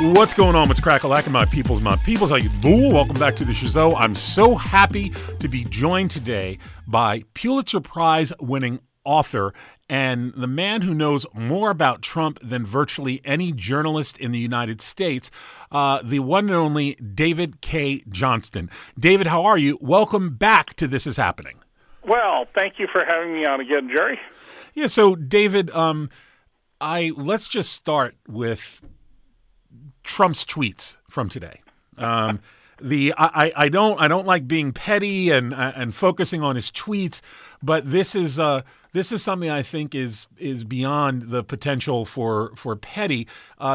What's going on? What's crack-a-lackin', my peoples? How you doing? Welcome back to the show. I'm so happy to be joined today by Pulitzer Prize-winning author and the man who knows more about Trump than virtually any journalist in the United States, the one and only David Cay Johnston. David, how are you? Welcome back to This Is Happening. Well, thank you for having me on again, Jerry. Yeah, so David, let's just start with Trump's tweets from today. I don't like being petty and focusing on his tweets, but this is something I think is beyond the potential for petty.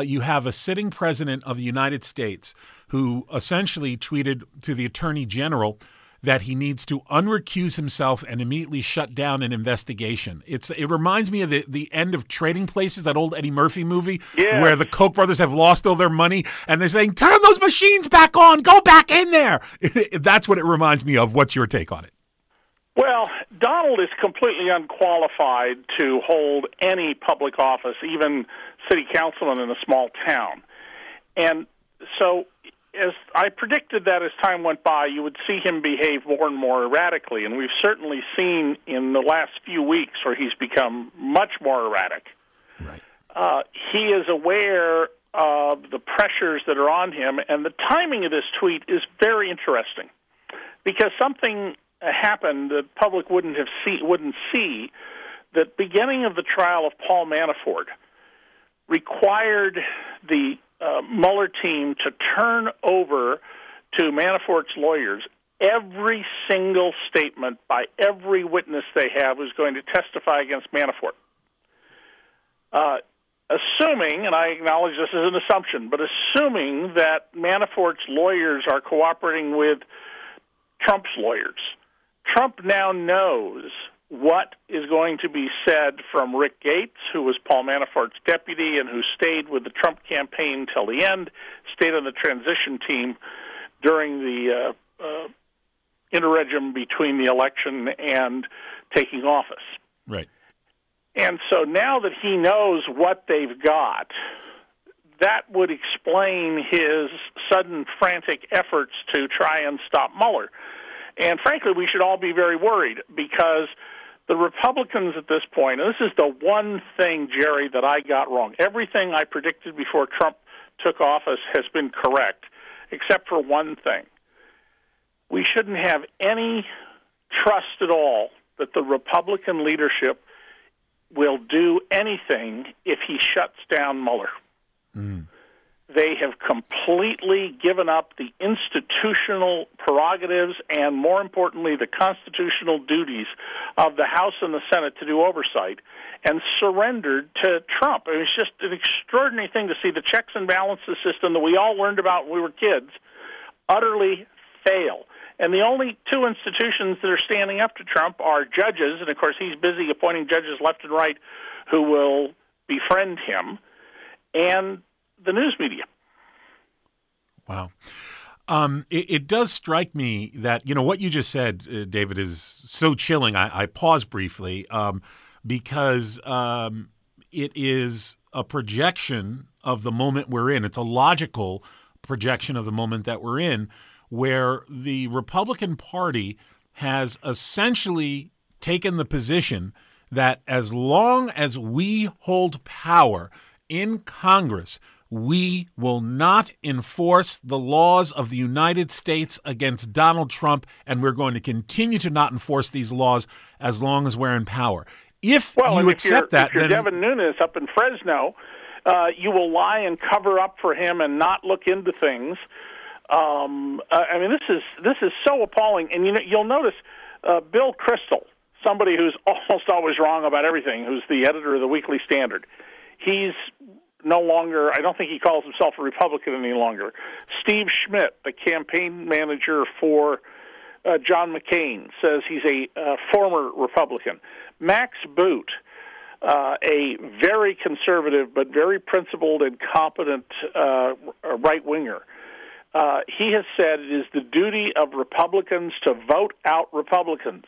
You have a sitting president of the United States who essentially tweeted to the Attorney General that he needs to unrecuse himself and immediately shut down an investigation. It reminds me of the end of Trading Places, that old Eddie Murphy movie, where the Koch brothers have lost all their money and they're saying, turn those machines back on, go back in there. That's what it reminds me of. What's your take on it? Well, Donald is completely unqualified to hold any public office, even city councilman in a small town. And so, as I predicted that as time went by, you would see him behave more and more erratically, and we've certainly seen in the last few weeks where he's become much more erratic. Right. He is aware of the pressures that are on him, and the timing of this tweet is very interesting because something happened that public wouldn't see. The beginning of the trial of Paul Manafort required the Mueller team to turn over to Manafort's lawyers every single statement by every witness they have who's going to testify against Manafort. Assuming, and I acknowledge this is an assumption, but assuming that Manafort's lawyers are cooperating with Trump's lawyers, Trump now knows what is going to be said from Rick Gates, who was Paul Manafort's deputy and who stayed with the Trump campaign till the end, stayed on the transition team during the interregnum between the election and taking office. Right. And so now that he knows what they've got, that would explain his sudden frantic efforts to try and stop Mueller. And frankly, we should all be very worried because the Republicans at this point, and this is the one thing, Jerry, that I got wrong. Everything I predicted before Trump took office has been correct, except for one thing. We shouldn't have any trust at all that the Republican leadership will do anything if he shuts down Mueller. Mm. They have completely given up the institutional prerogatives and, more importantly, the constitutional duties of the House and the Senate to do oversight and surrendered to Trump. It was just an extraordinary thing to see the checks and balances system that we all learned about when we were kids utterly fail. And the only two institutions that are standing up to Trump are judges, and of course he's busy appointing judges left and right who will befriend him, and the news media. Wow. It does strike me that, what you just said, David, is so chilling. I paused briefly because it is a projection of the moment we're in. It's a logical projection of the moment that we're in, where the Republican Party has essentially taken the position that as long as we hold power in Congress, we will not enforce the laws of the United States against Donald Trump, and we're going to continue to not enforce these laws as long as we're in power. If you accept that, if you're Devin Nunes up in Fresno, you will lie and cover up for him and not look into things. This is so appalling. And you'll notice Bill Kristol, somebody who's almost always wrong about everything, who's the editor of the Weekly Standard. He's no longer, I don't think he calls himself a Republican any longer. Steve Schmidt, the campaign manager for John McCain, says he's a former Republican. Max Boot, a very conservative but very principled and competent right-winger, he has said it is the duty of Republicans to vote out Republicans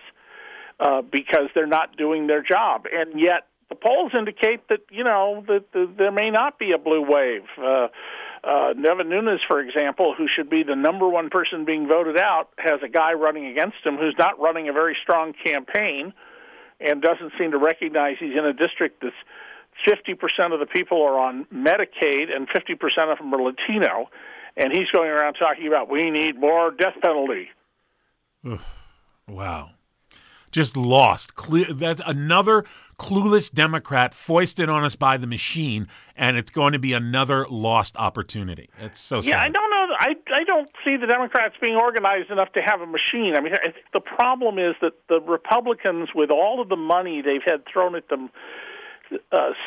because they're not doing their job. And yet the polls indicate that, that there may not be a blue wave. Devin Nunes, for example, who should be the number one person being voted out, has a guy running against him who's not running a very strong campaign and doesn't seem to recognize he's in a district that's 50% of the people are on Medicaid and 50% of them are Latino, and he's going around talking about we need more death penalty. Ugh, wow. Just lost. That's another clueless Democrat foisted on us by the machine, and it's going to be another lost opportunity. It's so sad. Yeah, I don't know. I don't see the Democrats being organized enough to have a machine. I mean, I think the problem is that the Republicans, with all of the money they've had thrown at them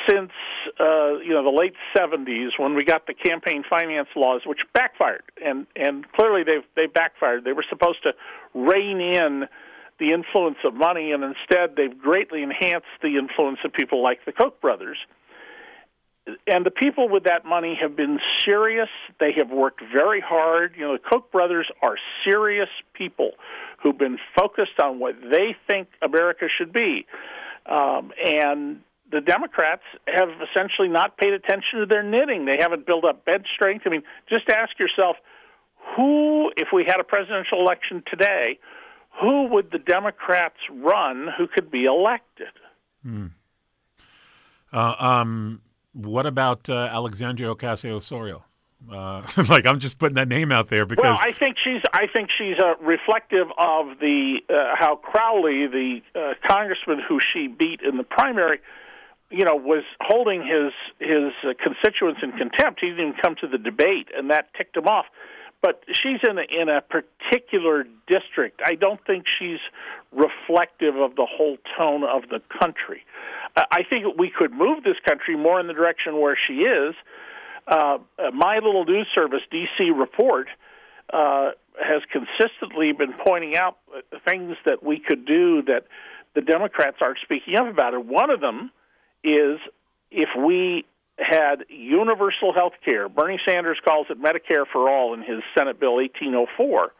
since the late 70s, when we got the campaign finance laws, which backfired, and clearly they backfired. They were supposed to rein in the influence of money, and instead they've greatly enhanced the influence of people like the Koch brothers. And the people with that money have been serious. They have worked very hard. The Koch brothers are serious people who've been focused on what they think America should be. And the Democrats have essentially not paid attention to their knitting. They haven't built up bench strength. I mean, just ask yourself, who, if we had a presidential election today, who would the Democrats run who could be elected? What about Alexandria Ocasio-Cortez? I'm just putting that name out there because I think she's reflective of the how Crowley, the congressman who she beat in the primary, was holding his constituents in contempt. He didn't even come to the debate, and that ticked him off. But she's in a particular district. I don't think she's reflective of the whole tone of the country. I think we could move this country more in the direction where she is. My little news service, DC Report, has consistently been pointing out things that we could do that the Democrats aren't speaking up about. And one of them is if we had universal health care. Bernie Sanders calls it Medicare for All in his Senate Bill 1804.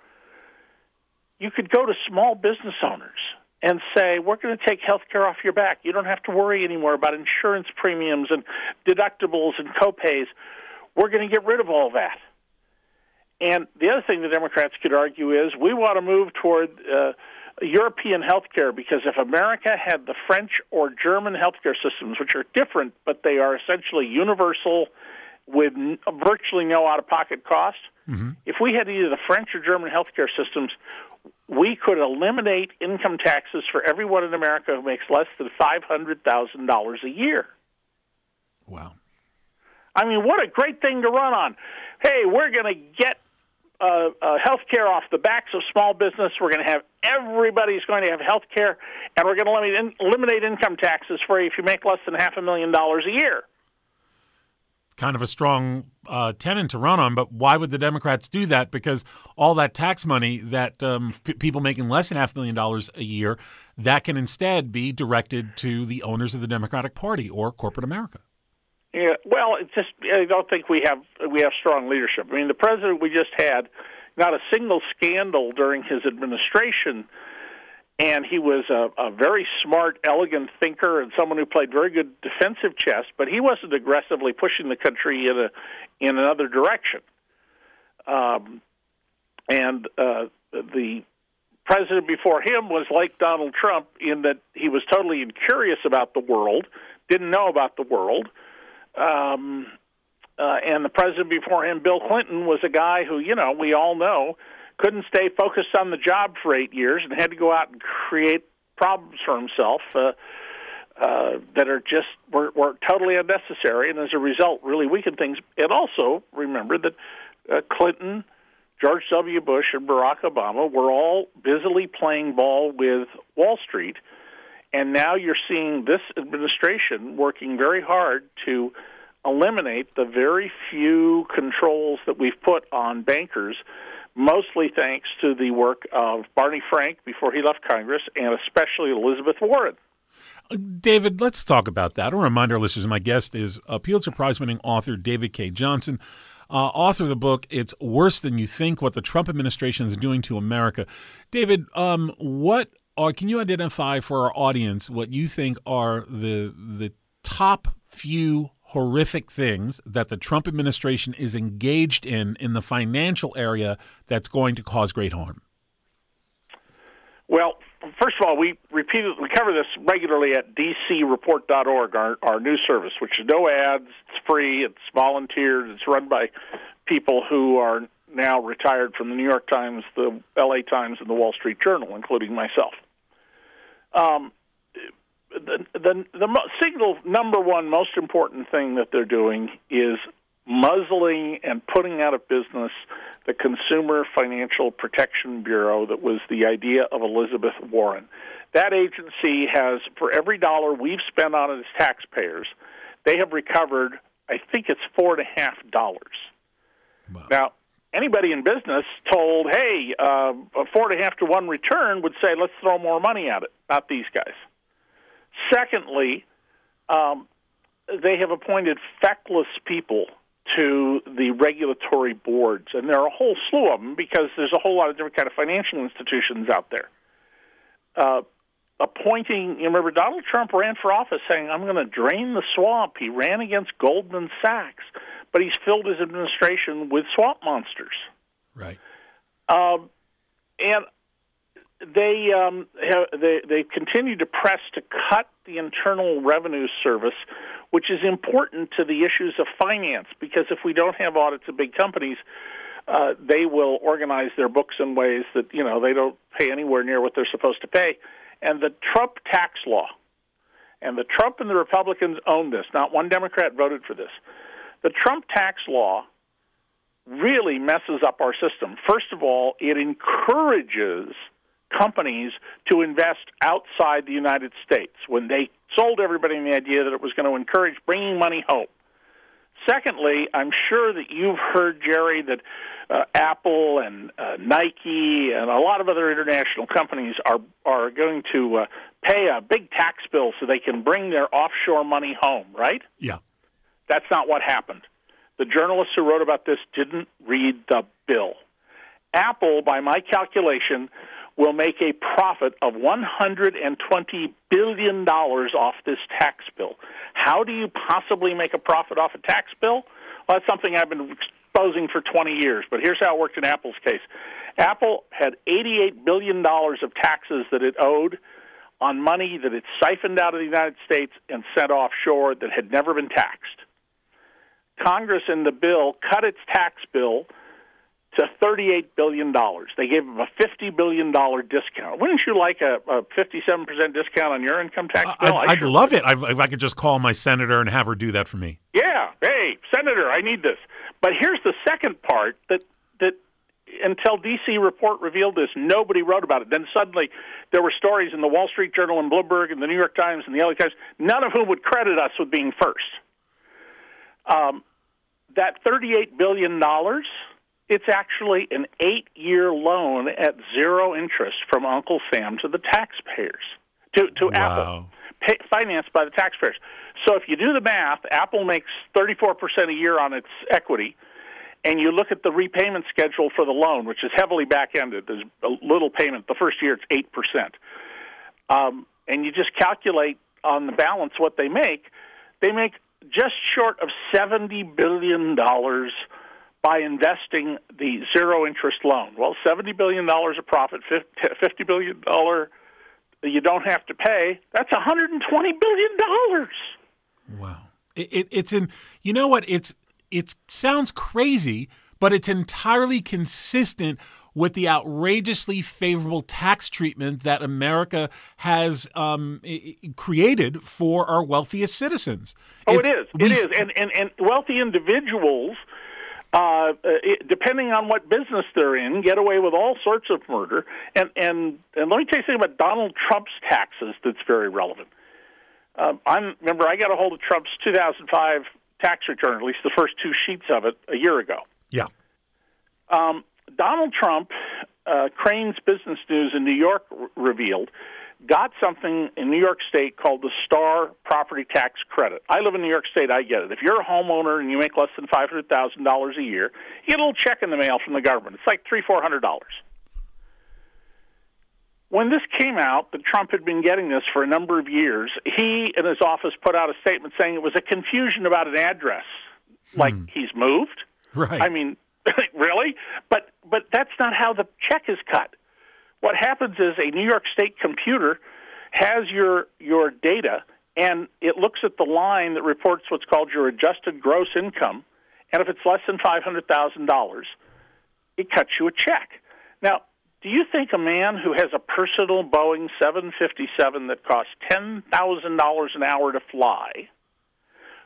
You could go to small business owners and say, we're going to take health care off your back. You don't have to worry anymore about insurance premiums and deductibles and copays. We're going to get rid of all that. And the other thing the Democrats could argue is we want to move toward European health care, because if America had the French or German healthcare systems, which are different, but they are essentially universal with virtually no out-of-pocket cost, if we had either the French or German healthcare systems, we could eliminate income taxes for everyone in America who makes less than $500,000 a year. Wow. I mean, what a great thing to run on. Hey, we're going to get health care off the backs of small business. We're going to have everybody's going to have health care, and we're going to eliminate income taxes for you if you make less than $500,000 a year. Kind of a strong tenet to run on, but why would the Democrats do that? Because all that tax money that people making less than $500,000 a year, that can instead be directed to the owners of the Democratic Party or corporate America. Yeah, well, it's just I don't think we have strong leadership. I mean, the president we just had, not a single scandal during his administration, and he was a very smart, elegant thinker and someone who played very good defensive chess, but he wasn't aggressively pushing the country in another direction. And the president before him was like Donald Trump in that he was totally incurious about the world, didn't know about the world. And the president before him, Bill Clinton, was a guy who, we all know, couldn't stay focused on the job for 8 years and had to go out and create problems for himself that are just were totally unnecessary, and as a result, really weakened things. And also remember that Clinton, George W. Bush, and Barack Obama were all busily playing ball with Wall Street. And now you're seeing this administration working very hard to eliminate the very few controls that we've put on bankers, mostly thanks to the work of Barney Frank before he left Congress, and especially Elizabeth Warren. David, let's talk about that. A reminder, listeners, my guest is Pulitzer Prize-winning author David Cay Johnston, author of the book, It's Worse Than You Think, What the Trump Administration is Doing to America. David, can you identify for our audience what you think are the top few horrific things that the Trump administration is engaged in the financial area that's going to cause great harm? Well, first of all, we cover this regularly at dcreport.org, our news service, which is no ads, it's free, it's volunteered, it's run by people who are now retired from the New York Times, the LA Times, and the Wall Street Journal, including myself. The single number one most important thing that they're doing is muzzling and putting out of business the Consumer Financial Protection Bureau that was the idea of Elizabeth Warren. That agency has, for every dollar we've spent on it as taxpayers, they have recovered, I think it's $4.50. Wow. Now, anybody in business told, hey, a 4.5 to 1 return would say, let's throw more money at it, not these guys. Secondly, they have appointed feckless people to the regulatory boards, and there are a whole slew of them because there's a whole lot of different kind of financial institutions out there. Appointing, you remember Donald Trump ran for office saying, I'm going to drain the swamp. He ran against Goldman Sachs, but he's filled his administration with swamp monsters. Right. And they continue to press to cut the Internal Revenue Service, which is important to the issues of finance, because if we don't have audits of big companies, they will organize their books in ways that, they don't pay anywhere near what they're supposed to pay. And the Trump tax law, and the Trump and the Republicans own this. Not one Democrat voted for this. The Trump tax law really messes up our system. First of all, it encourages companies to invest outside the United States when they sold everybody the idea that it was going to encourage bringing money home. Secondly, I'm sure that you've heard, Jerry, that Apple and Nike and a lot of other international companies are going to pay a big tax bill so they can bring their offshore money home, right? Yeah. That's not what happened. The journalists who wrote about this didn't read the bill. Apple, by my calculation, will make a profit of $120 billion off this tax bill. How do you possibly make a profit off a tax bill? Well, that's something I've been exposing for 20 years, but here's how it worked in Apple's case. Apple had $88 billion of taxes that it owed on money that it siphoned out of the United States and sent offshore that had never been taxed. Congress in the bill cut its tax bill to $38 billion. They gave them a $50 billion discount. Wouldn't you like a 57% discount on your income tax bill? I'd love it if I could just call my senator and have her do that for me. Yeah. Hey, Senator, I need this. But here's the second part that until DC Report revealed this, nobody wrote about it. Then suddenly there were stories in the Wall Street Journal and Bloomberg and the New York Times and the LA Times, none of whom would credit us with being first. That $38 billion, it's actually an 8-year loan at zero interest from Uncle Sam to the taxpayers, to Apple, financed by the taxpayers. So if you do the math, Apple makes 34% a year on its equity, and you look at the repayment schedule for the loan, which is heavily back-ended. There's a little payment. The first year it's 8%. And you just calculate on the balance what they make just short of $70 billion by investing the zero-interest loan. Well, $70 billion of profit, $50 billion you don't have to pay, that's $120 billion. Wow. It's in, you know what, it sounds crazy, but it's entirely consistent with the outrageously favorable tax treatment that America has created for our wealthiest citizens. It is. And wealthy individuals, depending on what business they're in, get away with all sorts of murder. And let me tell you something about Donald Trump's taxes that's very relevant. Remember, I got a hold of Trump's 2005 tax return, at least the first 2 sheets of it, a year ago. Yeah. Donald Trump, Crane's Business News in New York revealed, got something in New York State called the Star Property Tax Credit. I live in New York State, I get it. If you're a homeowner and you make less than $500,000 a year, you get a little check in the mail from the government. It's like $300-400. When this came out that Trump had been getting this for a number of years, he and his office put out a statement saying it was a confusion about an address. Like he's moved? Right. I mean, really? But that's not how the check is cut. What happens is a New York State computer has your data, and it looks at the line that reports what's called your adjusted gross income, and if it's less than $500,000, it cuts you a check. Now, do you think a man who has a personal Boeing 757 that costs $10,000 an hour to fly,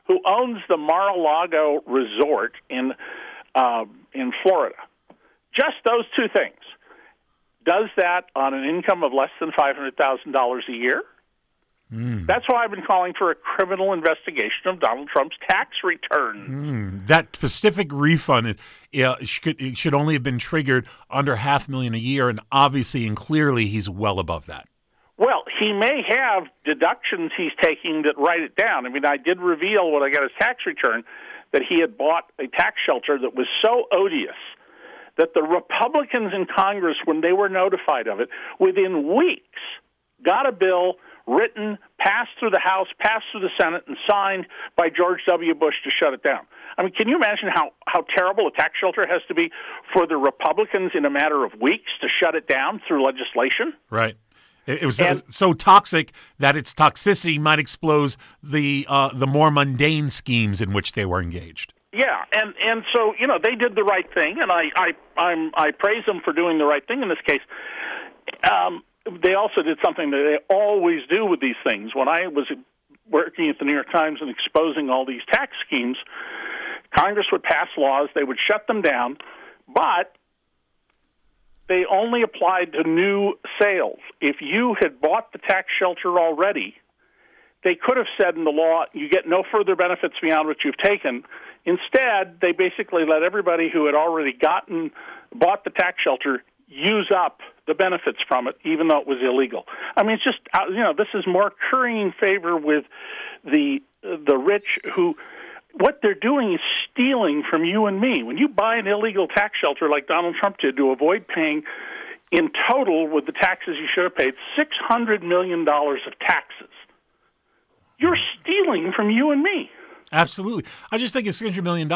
who owns the Mar-a-Lago resort in Florida, just those two things, does that on an income of less than $500,000 a year? That's why I've been calling for a criminal investigation of Donald Trump's tax return. That specific refund should only have been triggered under $500,000 a year, and obviously and clearly he's well above that. Well, he may have deductions he's taking that write it down. I mean, I did reveal when I got his tax return that he had bought a tax shelter that was so odious that the Republicans in Congress, when they were notified of it, within weeks got a bill written, passed through the House, passed through the Senate, and signed by George W. Bush to shut it down. I mean, can you imagine how terrible a tax shelter has to be for the Republicans in a matter of weeks to shut it down through legislation? Right. It was so toxic that its toxicity might expose the more mundane schemes in which they were engaged. Yeah, and so they did the right thing, and I praise them for doing the right thing in this case. They also did something that they always do with these things. When I was working at the New York Times and exposing all these tax schemes, Congress would pass laws, they would shut them down, but they only applied to new sales. If you had bought the tax shelter already, they could have said in the law, you get no further benefits beyond what you've taken. Instead, they basically let everybody who had already bought the tax shelter use up the benefits from it, even though it was illegal. I mean, it's just, this is more currying favor with the rich who, what they're doing is stealing from you and me. When you buy an illegal tax shelter like Donald Trump did to avoid paying, in total, with the taxes you should have paid, $600 million of taxes, you're stealing from you and me. Absolutely. I just think it's $600 million.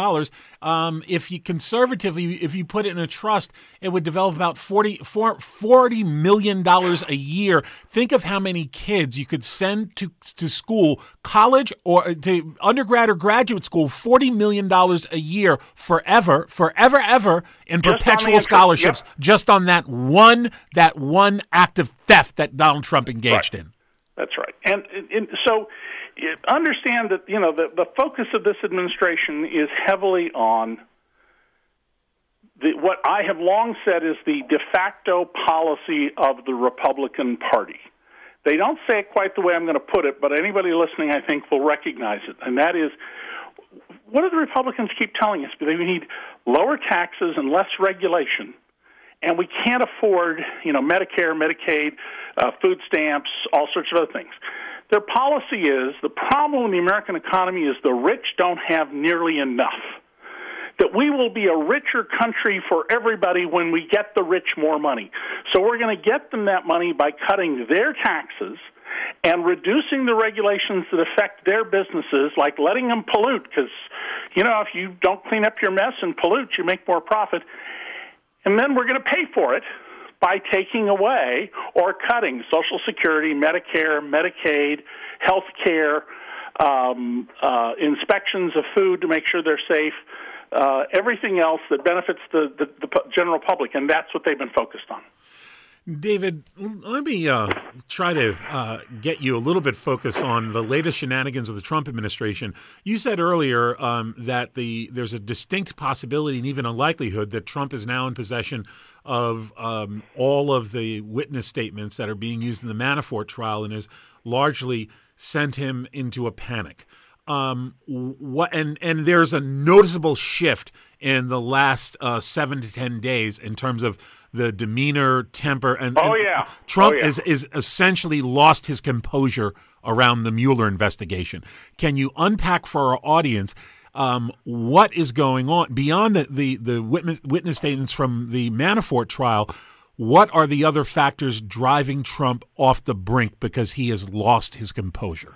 If you if you put it in a trust, it would develop about $40 million a year. Think of how many kids you could send to school, college or to undergrad or graduate school, $40 million a year forever in perpetual scholarships, just on that one act of theft that Donald Trump engaged in. That's right. And so understand that, the focus of this administration is heavily on what I have long said is the de facto policy of the Republican Party. They don't say it quite the way I'm going to put it, but anybody listening, I think, will recognize it. And that is, what do the Republicans keep telling us? We need lower taxes and less regulation. And we can't afford, Medicare, Medicaid, food stamps, all sorts of other things. Their policy is, the problem in the American economy is the rich don't have nearly enough. That we will be a richer country for everybody when we get the rich more money. So we're going to get them that money by cutting their taxes and reducing the regulations that affect their businesses, like letting them pollute, because, if you don't clean up your mess and pollute, you make more profit. And then we're going to pay for it by taking away or cutting Social Security, Medicare, Medicaid, health care, inspections of food to make sure they're safe, everything else that benefits the general public, and that's what they've been focused on. David, let me try to get you a little bit focused on the latest shenanigans of the Trump administration. You said earlier that there's a distinct possibility and even a likelihood that Trump is now in possession of all of the witness statements that are being used in the Manafort trial and has largely sent him into a panic. And there's a noticeable shift in the last 7 to 10 days in terms of the demeanor, temper, and Trump is essentially lost his composure around the Mueller investigation. Can you unpack for our audience what is going on beyond the witness statements from the Manafort trial? What are the other factors driving Trump off the brink because he has lost his composure?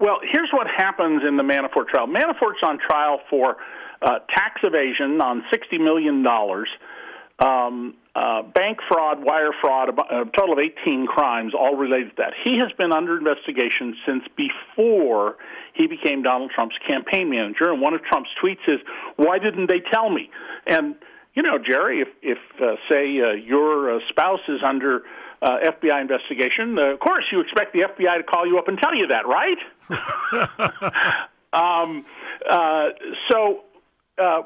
Well, here's what happens in the Manafort trial. Manafort's on trial for tax evasion on $60 million, bank fraud, wire fraud, a total of 18 crimes, all related to that. He has been under investigation since before he became Donald Trump's campaign manager, and one of Trump's tweets is, "Why didn't they tell me?" And, you know, Jerry, if say, your spouse is under FBI investigation, of course you expect the FBI to call you up and tell you that, right?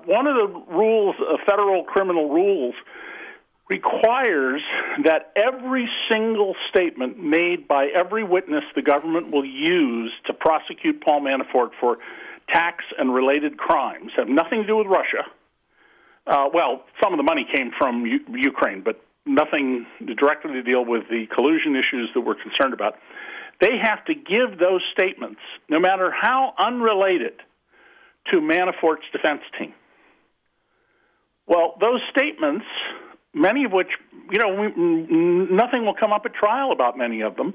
One of the rules, federal criminal rules, requires that every single statement made by every witness the government will use to prosecute Paul Manafort for tax and related crimes have nothing to do with Russia. Well, some of the money came from Ukraine, but nothing directly to deal with the collusion issues that we're concerned about. They have to give those statements, no matter how unrelated, to Manafort's defense team. Well, those statements, many of which, you know, nothing will come up at trial about many of them,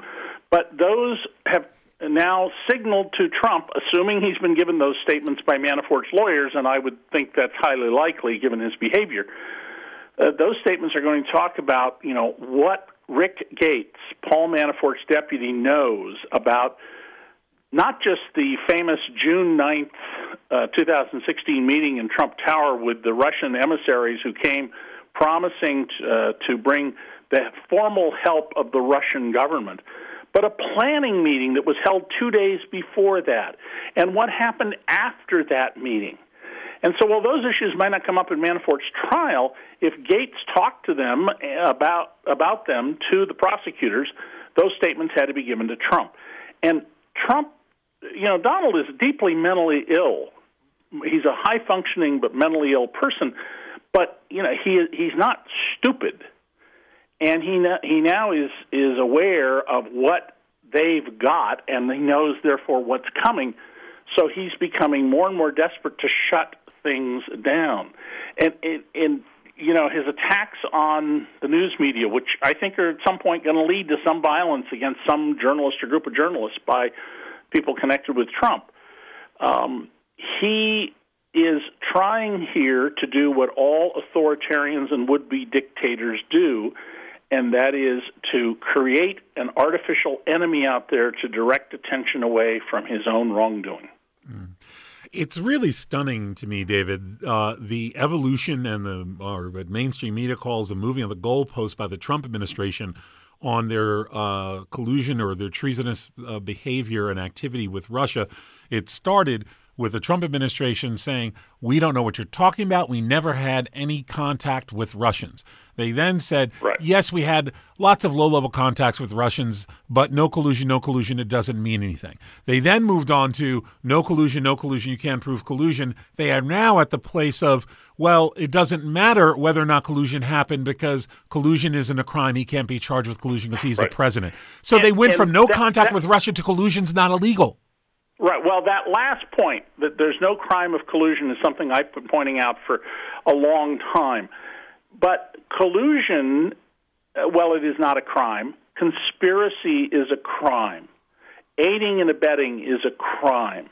but those have now signaled to Trump, assuming he's been given those statements by Manafort's lawyers, and I would think that's highly likely given his behavior. Those statements are going to talk about, you know, what Rick Gates, Paul Manafort's deputy, knows about not just the famous June 9th, 2016 meeting in Trump Tower with the Russian emissaries who came promising to bring the formal help of the Russian government, but a planning meeting that was held 2 days before that, and what happened after that meeting. And so while those issues might not come up in Manafort's trial, if Gates talked to them about them to the prosecutors, those statements had to be given to Trump. And Trump, you know, Donald is deeply mentally ill. He's a high-functioning but mentally ill person, but, you know, he's not stupid. And he now is aware of what they've got, and he knows, therefore, what's coming. So he's becoming more and more desperate to shut things down. And you know, his attacks on the news media, which I think are at some point going to lead to some violence against some journalist or group of journalists by people connected with Trump. He is trying here to do what all authoritarians and would-be dictators do, and that is to create an artificial enemy out there to direct attention away from his own wrongdoing. It's really stunning to me, David, the evolution and what mainstream media calls the moving of the goalpost by the Trump administration on their collusion or their treasonous behavior and activity with Russia. It started with the Trump administration saying, "We don't know what you're talking about. We never had any contact with Russians." They then said, right, "Yes, we had lots of low-level contacts with Russians, but no collusion, no collusion, it doesn't mean anything." They then moved on to no collusion, you can't prove collusion. They are now at the place of, well, it doesn't matter whether or not collusion happened because collusion isn't a crime. He can't be charged with collusion because he's the president. So they went from no contact with Russia to collusion's not illegal. Right. Well, that last point, that there's no crime of collusion, is something I've been pointing out for a long time. But collusion, well, it is not a crime. Conspiracy is a crime. Aiding and abetting is a crime.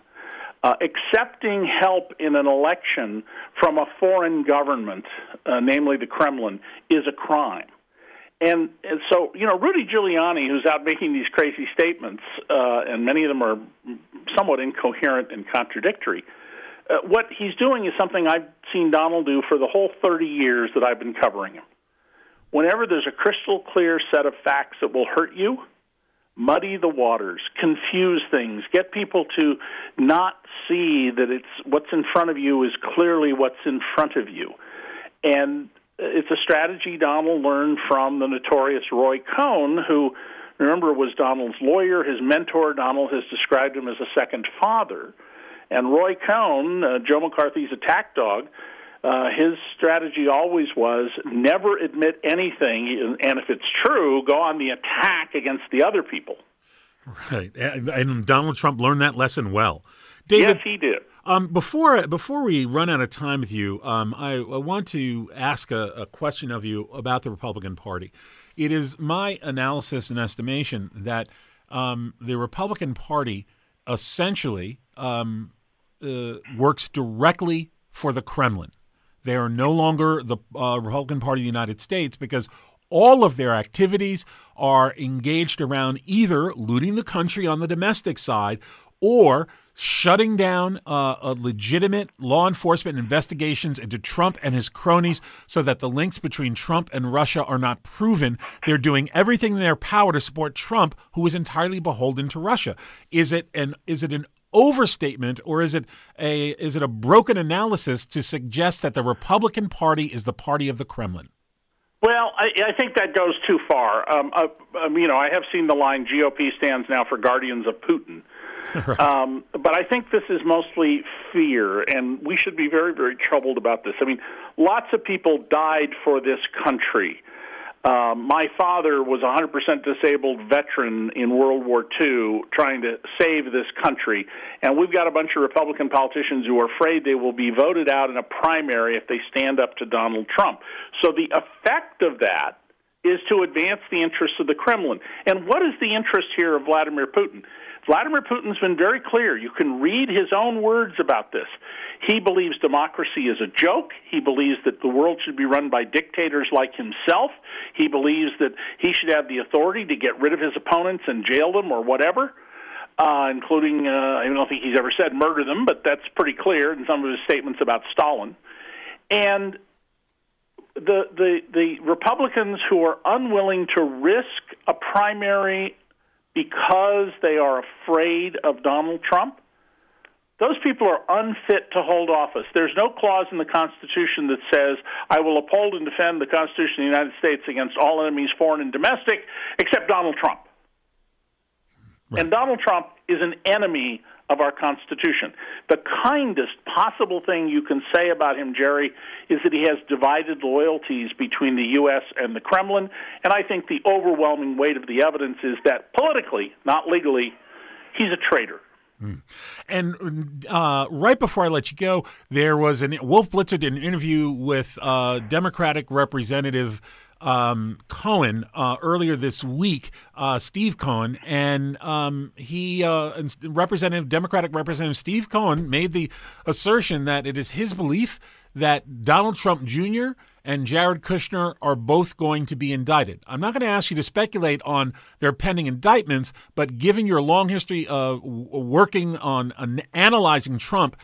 Accepting help in an election from a foreign government, namely the Kremlin, is a crime. And so, you know, Rudy Giuliani, who's out making these crazy statements, and many of them are somewhat incoherent and contradictory, what he's doing is something I've seen Donald do for the whole 30 years that I've been covering him. Whenever there's a crystal clear set of facts that will hurt you, muddy the waters, confuse things, get people to not see that it's what's in front of you is clearly what's in front of you. And it's a strategy Donald learned from the notorious Roy Cohn, who, remember, was Donald's lawyer, his mentor. Donald has described him as a second father. And Roy Cohn, Joe McCarthy's attack dog, his strategy always was never admit anything, and if it's true, go on the attack against the other people. Right. And Donald Trump learned that lesson well. David, yes, he did. Before we run out of time with you, I want to ask a question of you about the Republican Party. It is my analysis and estimation that the Republican Party essentially works directly for the Kremlin. They are no longer the Republican Party of the United States because all of their activities are engaged around either looting the country on the domestic side or shutting down legitimate law enforcement investigations into Trump and his cronies so that the links between Trump and Russia are not proven. They're doing everything in their power to support Trump, who is entirely beholden to Russia. Is it an overstatement, or is it a broken analysis to suggest that the Republican Party is the party of the Kremlin? Well, I think that goes too far. I have seen the line, GOP stands now for Guardians of Putin. Right. But I think this is mostly fear, and we should be very, very troubled about this. I mean, lots of people died for this country. My father was a 100% disabled veteran in World War II trying to save this country, and we've got a bunch of Republican politicians who are afraid they will be voted out in a primary if they stand up to Donald Trump. So the effect of that is to advance the interests of the Kremlin. And what is the interest here of Vladimir Putin? Vladimir Putin's been very clear. You can read his own words about this. He believes democracy is a joke. He believes that the world should be run by dictators like himself. He believes that he should have the authority to get rid of his opponents and jail them or whatever, including, I don't think he's ever said murder them, but that's pretty clear in some of his statements about Stalin. And the Republicans who are unwilling to risk a primary because they are afraid of Donald Trump, those people are unfit to hold office. There's no clause in the Constitution that says, I will uphold and defend the Constitution of the United States against all enemies, foreign and domestic, except Donald Trump. Right. And Donald Trump is an enemy of our Constitution. The kindest possible thing you can say about him, Jerry, is that he has divided loyalties between the U.S. and the Kremlin, and I think the overwhelming weight of the evidence is that politically, not legally, he's a traitor. And right before I let you go, there was Wolf Blitzer did an interview with Democratic Representative Cohen earlier this week, Steve Cohen, and Democratic Representative Steve Cohen made the assertion that it is his belief that Donald Trump Jr. and Jared Kushner are both going to be indicted. I'm not going to ask you to speculate on their pending indictments, but given your long history of working on analyzing Trump,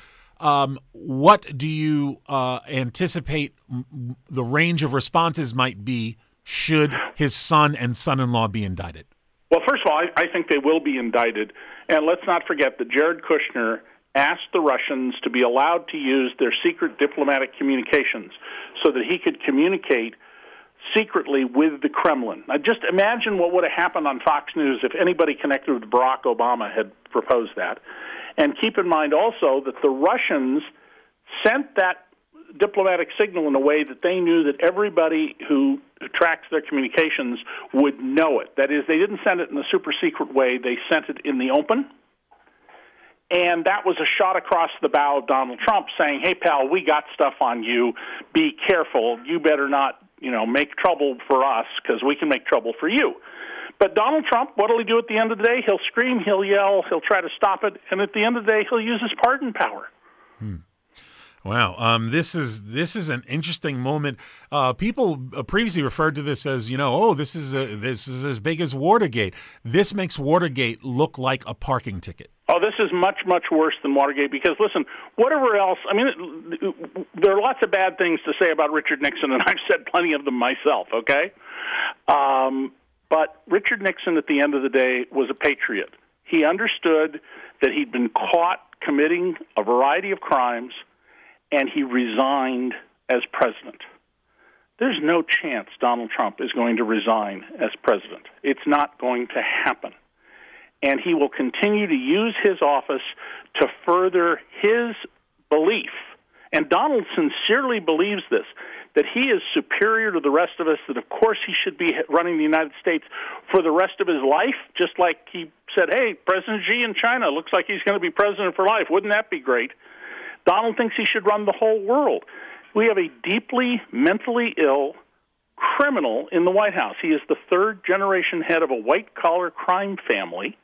what do you anticipate the range of responses might be should his son and son-in-law be indicted? Well, first of all, I think they will be indicted. And let's not forget that Jared Kushner asked the Russians to be allowed to use their secret diplomatic communications so that he could communicate secretly with the Kremlin. Now, just imagine what would have happened on Fox News if anybody connected with Barack Obama had proposed that. And keep in mind also that the Russians sent that diplomatic signal in a way that they knew that everybody who tracks their communications would know it. That is, they didn't send it in a super secret way. They sent it in the open. And that was a shot across the bow of Donald Trump saying, hey, pal, we got stuff on you. Be careful. You better not, make trouble for us because we can make trouble for you. But Donald Trump, what will he do at the end of the day? He'll scream, he'll yell, he'll try to stop it, and at the end of the day, he'll use his pardon power. Wow, this is an interesting moment. People previously referred to this as, this is as big as Watergate. This makes Watergate look like a parking ticket. Oh, this is much, much worse than Watergate because, listen, whatever else, there are lots of bad things to say about Richard Nixon, and I've said plenty of them myself, okay? But Richard Nixon, at the end of the day, was a patriot. He understood that he'd been caught committing a variety of crimes, and he resigned as president. There's no chance Donald Trump is going to resign as president. It's not going to happen. And he will continue to use his office to further his belief. And Donald sincerely believes this, that he is superior to the rest of us, that of course he should be running the United States for the rest of his life, just like he said, hey, President Xi in China looks like he's going to be president for life. Wouldn't that be great? Donald thinks he should run the whole world. We have a deeply mentally ill criminal in the White House. He is the third-generation head of a white-collar crime family.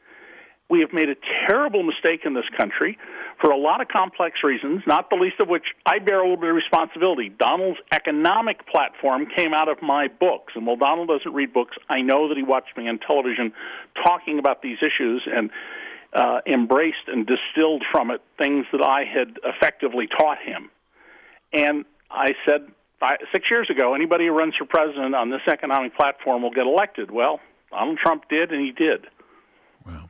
We have made a terrible mistake in this country for a lot of complex reasons, not the least of which I bear a little bit of responsibility. Donald's economic platform came out of my books. And while Donald doesn't read books, I know that he watched me on television talking about these issues and embraced and distilled from it things that I had effectively taught him. And I said 6 years ago, anybody who runs for president on this economic platform will get elected. Well, Donald Trump did, and he did. Wow.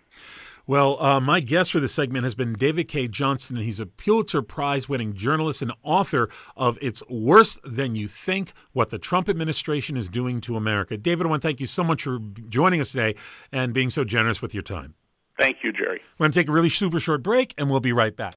Well, my guest for this segment has been David Cay Johnston, and he's a Pulitzer Prize-winning journalist and author of It's Worse Than You Think, What the Trump Administration is Doing to America. David, I want to thank you so much for joining us today and being so generous with your time. Thank you, Jerry. We're going to take a really super short break, and we'll be right back.